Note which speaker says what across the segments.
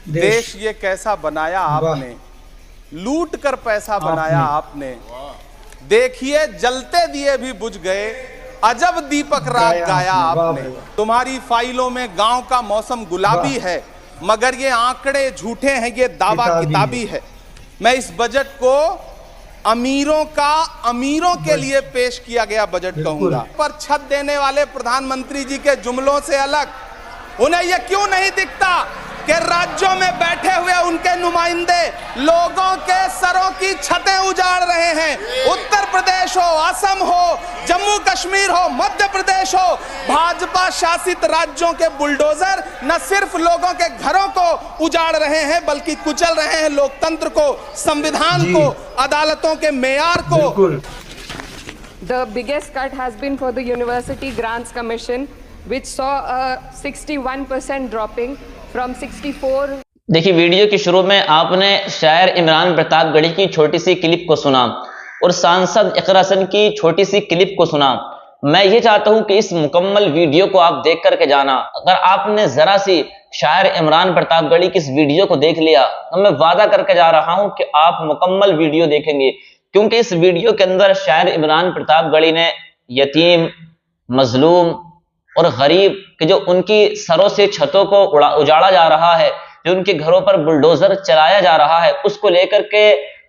Speaker 1: देश ये कैसा बनाया आपने, लूट कर पैसा बनाया आपने। देखिए जलते दिए भी बुझ गए, अजब दीपक रात गाया आपने। तुम्हारी फाइलों में गांव का मौसम गुलाबी है, मगर ये आंकड़े झूठे हैं, ये दावा किताबी है। मैं इस बजट को अमीरों के लिए पेश किया गया बजट कहूंगा। पर छत देने वाले प्रधानमंत्री जी के जुमलों से अलग उन्हें यह क्यों नहीं दिखता कि राज्यों में बैठे हुए उनके नुमाइंदे लोगों के सरों की छतें उजाड़ रहे हैं। उत्तर प्रदेश हो, असम हो, जम्मू कश्मीर हो, मध्य प्रदेश हो, भाजपा शासित राज्यों के बुलडोजर न सिर्फ लोगों के घरों को उजाड़ रहे हैं, बल्कि कुचल रहे हैं लोकतंत्र को, संविधान को, अदालतों के मेयार को।
Speaker 2: The biggest cut has been for the University Grants Commission, which saw a 61% dropping from 64।
Speaker 3: देखिए, वीडियो के शुरू में आपने शायर इमरान प्रतापगढ़ी की छोटी सी क्लिप को सुना और सांसद इकरा हसन की छोटी सी क्लिप को सुना। मैं ये चाहता हूं कि इस मुकम्मल वीडियो को आप देख करके जाना। अगर आपने जरा सी शायर इमरान प्रतापगढ़ी की इस वीडियो को देख लिया तो मैं वादा करके जा रहा हूं कि आप मुकम्मल वीडियो देखेंगे, क्योंकि इस वीडियो के अंदर शायर इमरान प्रतापगढ़ी ने यतीम, मजलूम और गरीब के जो उनकी सरों से छतों को उजाड़ा जा रहा है, जो उनके घरों पर बुलडोजर चलाया जा रहा है, उसको लेकर के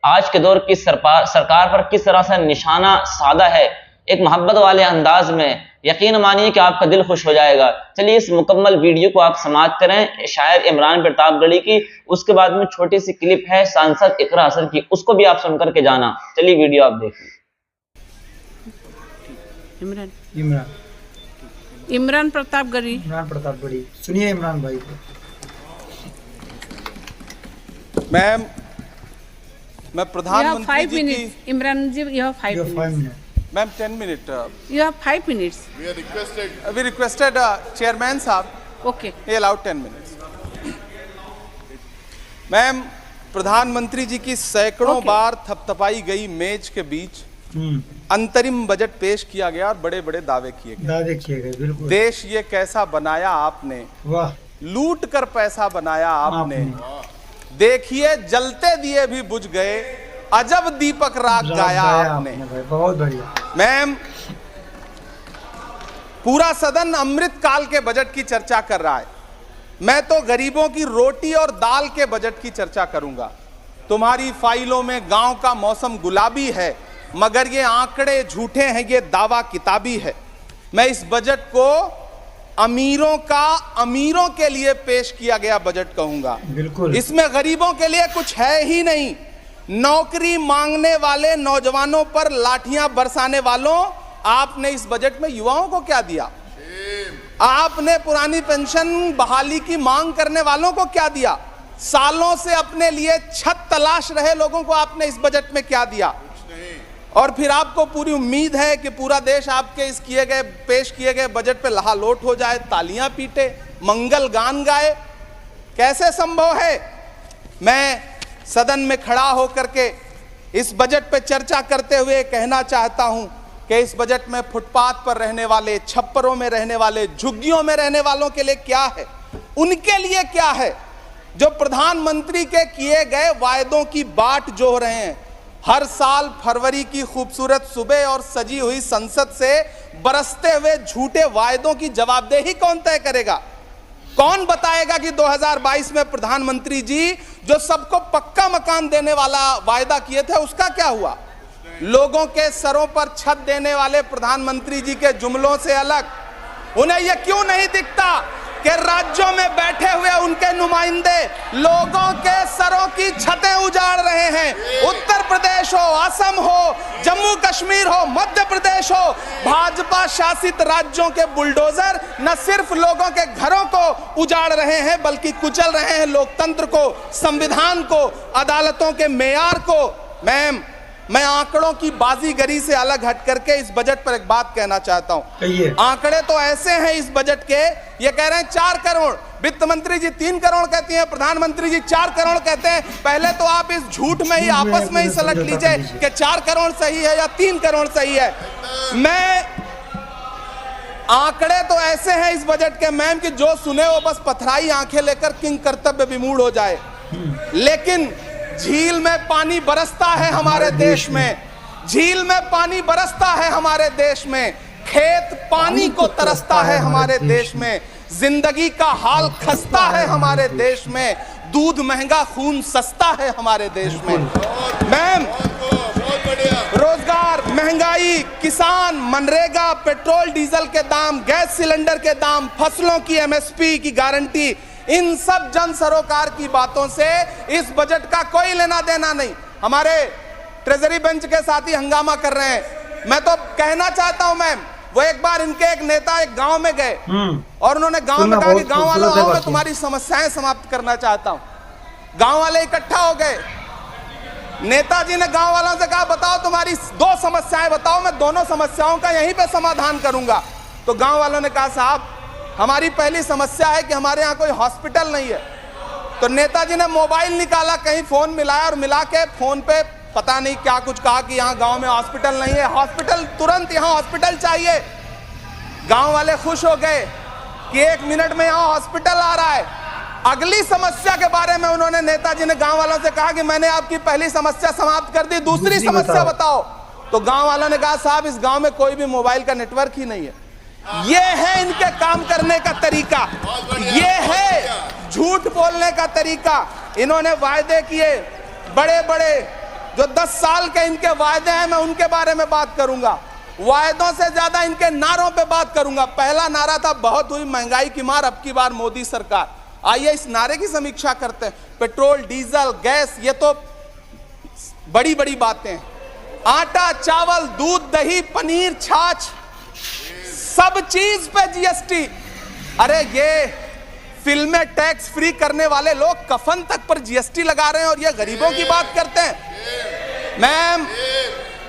Speaker 3: आज के दौर की सरकार पर किस तरह से निशाना साधा है एक मोहब्बत वाले अंदाज में। यकीन मानिए कि आपका दिल खुश हो जाएगा। चलिए इस मुकम्मल वीडियो को आप समाप्त करें शायर इमरान प्रतापगढ़ी की। उसके बाद में छोटी सी क्लिप है सांसद इकरा हसन की, उसको भी आप सुन करके जाना। चलिए वीडियो आप देखिए।
Speaker 4: इमरान प्रतापगढ़ी
Speaker 5: सुनिए इमरान भाई को।
Speaker 1: मैम, मैं प्रधानमंत्री जी की
Speaker 4: इमरान जी, you have 5 minutes.
Speaker 1: Ma'am 10 minute.
Speaker 4: You have 5 minutes.
Speaker 1: We requested chairman साहब,
Speaker 4: Okay.
Speaker 1: he allowed 10 minutes। Ma'am, प्रधानमंत्री जी की सैकड़ों बार थपथपाई गई मेज के बीच अंतरिम बजट पेश किया गया और बड़े बड़े दावे किए गए।
Speaker 5: बिल्कुल।
Speaker 1: देश ये कैसा बनाया आपने,
Speaker 5: वाह,
Speaker 1: लूट कर पैसा बनाया आपने। देखिए जलते दिए भी बुझ गए, अजब दीपक रात गाया आपने।
Speaker 5: बहुत बढ़िया।
Speaker 1: मैम, पूरा सदन अमृत काल के बजट की चर्चा कर रहा है, मैं तो गरीबों की रोटी और दाल के बजट की चर्चा करूंगा। तुम्हारी फाइलों में गांव का मौसम गुलाबी है, मगर ये आंकड़े झूठे हैं, ये दावा किताबी है। मैं इस बजट को अमीरों के लिए पेश किया गया बजट कहूंगा।
Speaker 5: बिल्कुल।
Speaker 1: इसमें गरीबों के लिए कुछ है ही नहीं। नौकरी मांगने वाले नौजवानों पर लाठियां बरसाने वालों, आपने इस बजट में युवाओं को क्या दिया? आपने पुरानी पेंशन बहाली की मांग करने वालों को क्या दिया? सालों से अपने लिए छत तलाश रहे लोगों को आपने इस बजट में क्या दिया? और फिर आपको पूरी उम्मीद है कि पूरा देश आपके इस पेश किए गए बजट पे लहालोट हो जाए, तालियां पीटे, मंगल गान गाए। कैसे संभव है? मैं सदन में खड़ा होकर के इस बजट पे चर्चा करते हुए कहना चाहता हूं कि इस बजट में फुटपाथ पर रहने वाले, छप्परों में रहने वाले, झुग्गियों में रहने वालों के लिए क्या है, उनके लिए क्या है जो प्रधानमंत्री के किए गए वायदों की बाट जोह रहे हैं। हर साल फरवरी की खूबसूरत सुबह और सजी हुई संसद से बरसते हुए झूठे वायदों की जवाबदेही कौन तय करेगा? कौन बताएगा कि 2022 में प्रधानमंत्री जी जो सबको पक्का मकान देने वाला वायदा किए थे उसका क्या हुआ? लोगों के सरों पर छत देने वाले प्रधानमंत्री जी के जुमलों से अलग उन्हें यह क्यों नहीं दिखता कि राज्यों में बैठे हुए उनके नुमाइंदे लोगों के सरों की छतें उजाड़ रहे हैं। उत्तर प्रदेश हो, असम हो, जम्मू कश्मीर हो, मध्य प्रदेश हो, भाजपा शासित राज्यों के बुलडोजर न सिर्फ लोगों के घरों को उजाड़ रहे हैं, बल्कि कुचल रहे हैं लोकतंत्र को, संविधान को, अदालतों के मेयार को। मैम, मैं आंकड़ों की बाजीगरी से अलग हट करके इस बजट पर एक बात कहना चाहता हूं। आंकड़े तो ऐसे हैं इस बजट के, ये कह रहे हैं 4 करोड़, वित्त मंत्री जी 3 करोड़ कहती हैं, प्रधानमंत्री जी 4 करोड़ कहते हैं। पहले तो आप इस झूठ में ही आपस में ही सलट लीजिए कि 4 करोड़ सही है या 3 करोड़ सही है। मैं आंकड़े तो ऐसे हैं इस बजट के मैम कि जो सुने वो बस पथराई आंखें लेकर किंग कर्तव्य विमूढ़ हो जाए। लेकिन झील में पानी बरसता है हमारे देश में, झील में पानी बरसता है हमारे देश में, खेत पानी को तरसता है हमारे देश में, जिंदगी का हाल खस्ता है हमारे देश में, दूध महंगा खून सस्ता है हमारे देश में। मैम, रोजगार, महंगाई, किसान, मनरेगा, पेट्रोल डीजल के दाम, गैस सिलेंडर के दाम, फसलों की एमएसपी की गारंटी, इन सब जन सरोकार की बातों से इस बजट का कोई लेना देना नहीं। हमारे ट्रेजरी बेंच के साथी हंगामा कर रहे हैं। मैं तो कहना चाहता हूं मैम, वो एक बार इनके एक नेता एक गांव में गए और उन्होंने गांव में कहा कि गांव वालों आओ, मैं तुम्हारी समस्याएं समाप्त करना चाहता हूं। गांव वाले इकट्ठा हो गए। नेताजी ने गांव वालों से कहा बताओ तुम्हारी 2 समस्याएं बताओ, मैं दोनों समस्याओं का यहीं पे समाधान करूंगा। तो गांव वालों ने कहा साहब हमारी पहली समस्या है कि हमारे यहाँ कोई हॉस्पिटल नहीं है। तो नेताजी ने मोबाइल निकाला, कहीं फोन मिलाया और मिला के फोन पे पता नहीं क्या कुछ कहा कि यहाँ गांव में हॉस्पिटल नहीं है, हॉस्पिटल तुरंत, यहाँ हॉस्पिटल चाहिए। गांव वाले खुश हो गए कि 1 मिनट में यहाँ हॉस्पिटल आ रहा है। अगली समस्या के बारे में उन्होंने, नेताजी ने गांव वालों से कहा कि मैंने आपकी पहली समस्या समाप्त कर दी, दूसरी समस्या बताओ। तो गांव वालों ने कहा साहब इस गांव में कोई भी मोबाइल का नेटवर्क ही नहीं है। ये है इनके काम करने का तरीका, ये है झूठ बोलने का तरीका। इन्होंने वायदे किए बड़े बड़े, जो 10 साल के इनके वायदे हैं मैं उनके बारे में बात करूंगा। वायदों से ज्यादा इनके नारों पे बात करूंगा। पहला नारा था बहुत हुई महंगाई की मार, अब की बार मोदी सरकार। आइए इस नारे की समीक्षा करते हैं। पेट्रोल, डीजल, गैस, ये तो बड़ी बड़ी बातें हैं। आटा, चावल, दूध, दही, पनीर, छाछ, सब चीज पे जीएसटी। अरे ये फिल्में टैक्स फ्री करने वाले लोग कफन तक पर जीएसटी लगा रहे हैं और ये गरीबों की बात करते हैं।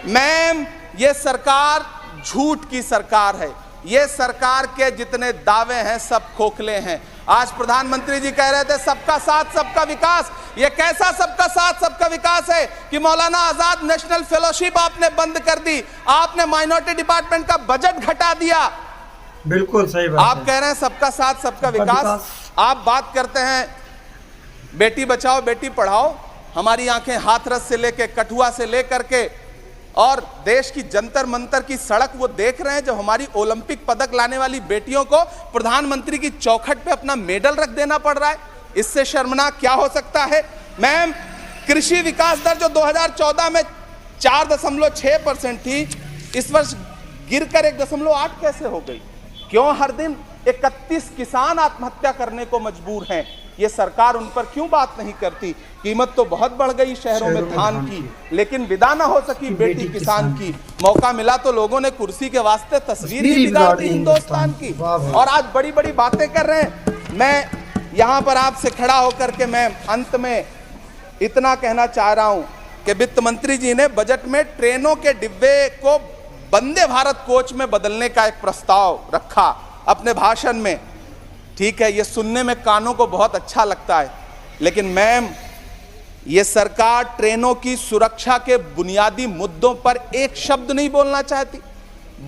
Speaker 1: मैम ये सरकार झूठ की सरकार है। ये सरकार के जितने दावे हैं सब खोखले हैं। आज प्रधानमंत्री जी कह रहे थे सबका साथ सबका विकास। ये कैसा सबका साथ सबका विकास है कि मौलाना आजाद नेशनल फेलोशिप आपने बंद कर दी, आपने माइनॉरिटी डिपार्टमेंट का बजट घटा दिया।
Speaker 5: बिल्कुल सही बात
Speaker 1: आप कह रहे हैं सबका साथ सबका विकास। आप बात करते हैं बेटी बचाओ बेटी पढ़ाओ। हमारी आंखें हाथरस से लेके कठुआ से लेकर के और देश की जंतर मंतर की सड़क वो देख रहे हैं, जब हमारी ओलंपिक पदक लाने वाली बेटियों को प्रधानमंत्री की चौखट पे अपना मेडल रख देना पड़ रहा है। इससे शर्मनाक क्या हो सकता है। मैम, कृषि विकास दर जो 2014 में 4.6% थी, इस वर्ष गिरकर 1.8 कैसे हो गई? क्यों हर दिन 31 किसान आत्महत्या करने को मजबूर हैं? ये सरकार उन पर क्यों बात नहीं करती? कीमत तो बहुत बढ़ गई शहरों में धान की, लेकिन विदा ना हो सकी बेटी किसान की। मौका मिला तो लोगों ने कुर्सी के वास्ते तस्वीर ही बिगाड़ दी हिंदुस्तान की, और आज बड़ी बड़ी बातें कर रहे हैं। मैं यहां पर आपसे खड़ा होकर के मैं अंत में इतना कहना चाह रहा हूं कि वित्त मंत्री जी ने बजट में ट्रेनों के डिब्बे को वंदे भारत कोच में बदलने का एक प्रस्ताव रखा अपने भाषण में। ठीक है, ये सुनने में कानों को बहुत अच्छा लगता है, लेकिन मैम ये सरकार ट्रेनों की सुरक्षा के बुनियादी मुद्दों पर एक शब्द नहीं बोलना चाहती।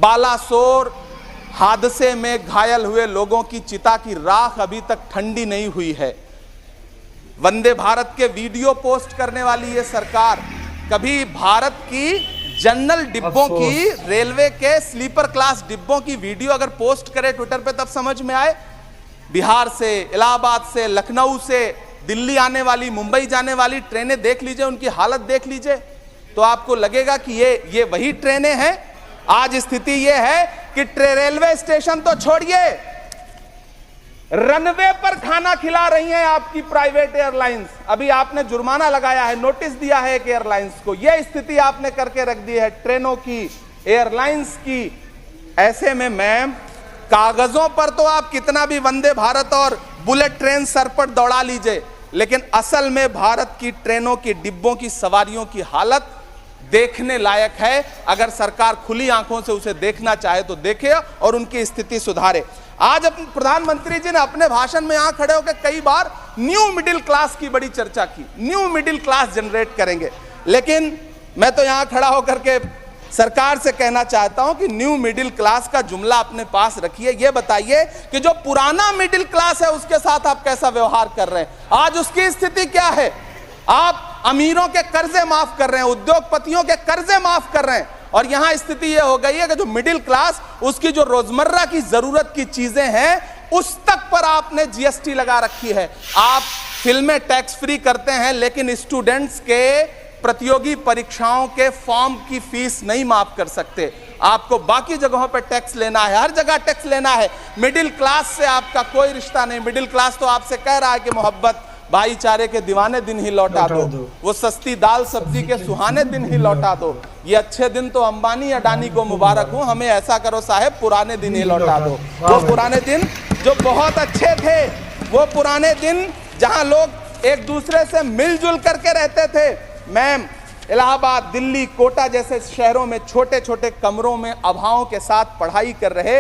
Speaker 1: बालासोर हादसे में घायल हुए लोगों की चिता की राख अभी तक ठंडी नहीं हुई है। वंदे भारत के वीडियो पोस्ट करने वाली ये सरकार कभी भारत की जनरल डिब्बों की, रेलवे के स्लीपर क्लास डिब्बों की वीडियो अगर पोस्ट करे ट्विटर पे तब समझ में आए। बिहार से, इलाहाबाद से, लखनऊ से दिल्ली आने वाली, मुंबई जाने वाली ट्रेनें देख लीजिए, उनकी हालत देख लीजिए, तो आपको लगेगा कि ये वही ट्रेनें हैं। आज स्थिति ये है कि रेलवे स्टेशन तो छोड़िए, रनवे पर खाना खिला रही हैं आपकी प्राइवेट एयरलाइंस। अभी आपने जुर्माना लगाया है, नोटिस दिया है एक एयरलाइंस को। यह स्थिति आपने करके रख दी है ट्रेनों की, एयरलाइंस की। ऐसे में मैम कागजों पर तो आप कितना भी वंदे भारत और बुलेट ट्रेन सर पर दौड़ा लीजिए, लेकिन असल में भारत की ट्रेनों की डिब्बों की सवारियों की हालत देखने लायक है। अगर सरकार खुली आंखों से उसे देखना चाहे तो देखे और उनकी स्थिति सुधारे। आज अपने प्रधानमंत्री जी ने अपने भाषण में यहां खड़े होकर कई बार न्यू मिडिल क्लास की बड़ी चर्चा की, न्यू मिडिल क्लास जनरेट करेंगे, लेकिन मैं तो यहां खड़ा होकर के सरकार से कहना चाहता हूं कि न्यू मिडिल क्लास का जुमला अपने पास रखिए। यह बताइए कि जो पुराना मिडिल क्लास है उसके साथ आप कैसा व्यवहार कर रहे हैं। आज उसकी स्थिति क्या है। आप अमीरों के कर्जे माफ कर रहे हैं, उद्योगपतियों के कर्जे माफ कर रहे हैं, और यहां स्थिति यह हो गई है कि जो मिडिल क्लास, उसकी जो रोजमर्रा की जरूरत की चीजें हैं उस तक पर आपने जीएसटी लगा रखी है। आप फिल्में टैक्स फ्री करते हैं लेकिन स्टूडेंट्स के प्रतियोगी परीक्षाओं के फॉर्म की फीस नहीं माफ कर सकते। आपको बाकी जगहों पर टैक्स लेना है, हर जगह टैक्स लेना है। मिडिल क्लास से आपका कोई रिश्ता नहीं। मिडिल क्लास तो आपसे कह रहा है कि मोहब्बत, भाईचारे के दीवाने दिन ही लौटा दो, वो सस्ती दाल सब्जी के सुहाने दिन ही लौटा दो। ये अच्छे दिन तो अंबानी अडानी को मुबारक हो, हमें ऐसा करो साहब पुराने दिन ही लौटा दो। वो पुराने दिन जो बहुत अच्छे थे, वो पुराने दिन जहां लोग एक दूसरे से मिलजुल करके रहते थे। मैं इलाहाबाद, दिल्ली, कोटा जैसे शहरों में छोटे छोटे कमरों में अभावों के साथ पढ़ाई कर रहे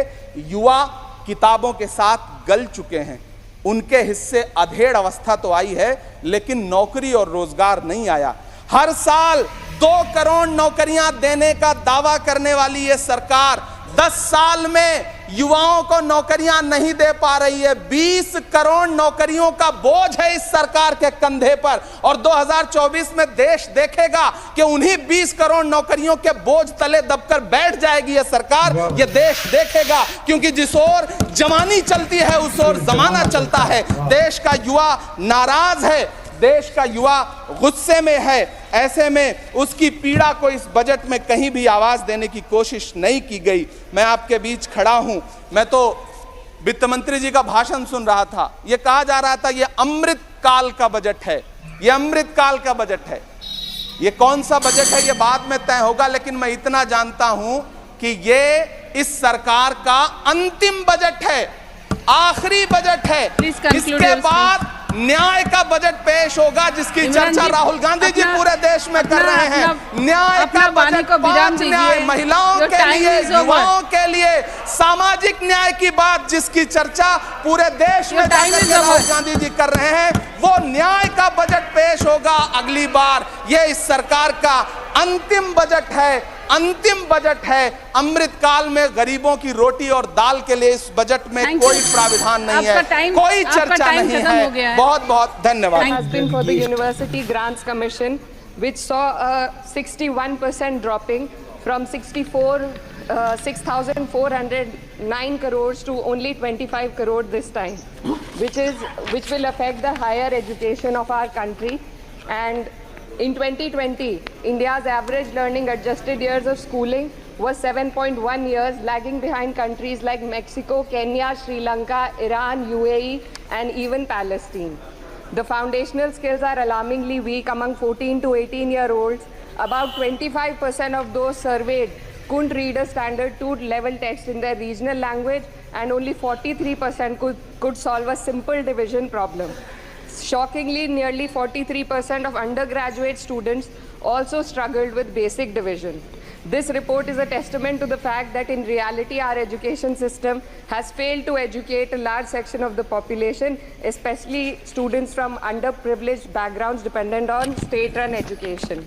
Speaker 1: युवा किताबों के साथ गल चुके हैं। उनके हिस्से अधेड़ अवस्था तो आई है लेकिन नौकरी और रोजगार नहीं आया। हर साल 2 करोड़ नौकरियां देने का दावा करने वाली ये सरकार 10 साल में युवाओं को नौकरियां नहीं दे पा रही है। 20 करोड़ नौकरियों का बोझ है इस सरकार के कंधे पर, और 2024 में देश देखेगा कि उन्हीं 20 करोड़ नौकरियों के बोझ तले दबकर बैठ जाएगी ये सरकार। ये देश देखेगा, क्योंकि जिस ओर जवानी चलती है उस ओर जमाना चलता है। देश का युवा नाराज है, देश का युवा गुस्से में है। ऐसे में उसकी पीड़ा को इस बजट में कहीं भी आवाज देने की कोशिश नहीं की गई। मैं आपके बीच खड़ा हूं, मैं तो वित्त मंत्री जी का भाषण सुन रहा था। यह कहा जा रहा था ये अमृत काल का बजट है, ये अमृत काल का बजट है। ये कौन सा बजट है ये बाद में तय होगा, लेकिन मैं इतना जानता हूं कि ये इस सरकार का अंतिम बजट है, आखिरी बजट है। इसके बाद न्याय का बजट पेश होगा जिसकी चर्चा राहुल गांधी जी पूरे देश में कर रहे हैं। न्याय का बजट, 5 न्याय, महिलाओं के लिए, युवाओं के लिए, सामाजिक न्याय की बात जिसकी चर्चा पूरे देश में राहुल गांधी जी कर रहे हैं, वो न्याय का बजट पेश होगा अगली बार। ये इस सरकार का अंतिम बजट है, अंतिम बजट है। अमृत काल में गरीबों की रोटी और दाल के लिए इस बजट में कोई प्राविधान नहीं है, कोई चर्चा नहीं है। बहुत बहुत धन्यवाद।
Speaker 2: Has been for the University Grants Commission, which saw a 61% dropping from 6,409 crores to only 25 crore this time, which will affect the higher education of our country. And in 2020, India's average learning adjusted years of schooling was 7.1 years, lagging behind countries like Mexico, Kenya, Sri Lanka, Iran, UAE, and even Palestine. The foundational skills are alarmingly weak among 14 to 18-year-olds. About 25% of those surveyed couldn't read a standard 2 level text in their regional language, and only 43% could solve a simple division problem. Shockingly, nearly 43% of undergraduate students also struggled with basic division. This report is a testament to the fact that in reality our education system has failed to educate a large section of the population, especially students from underprivileged backgrounds dependent on state-run education.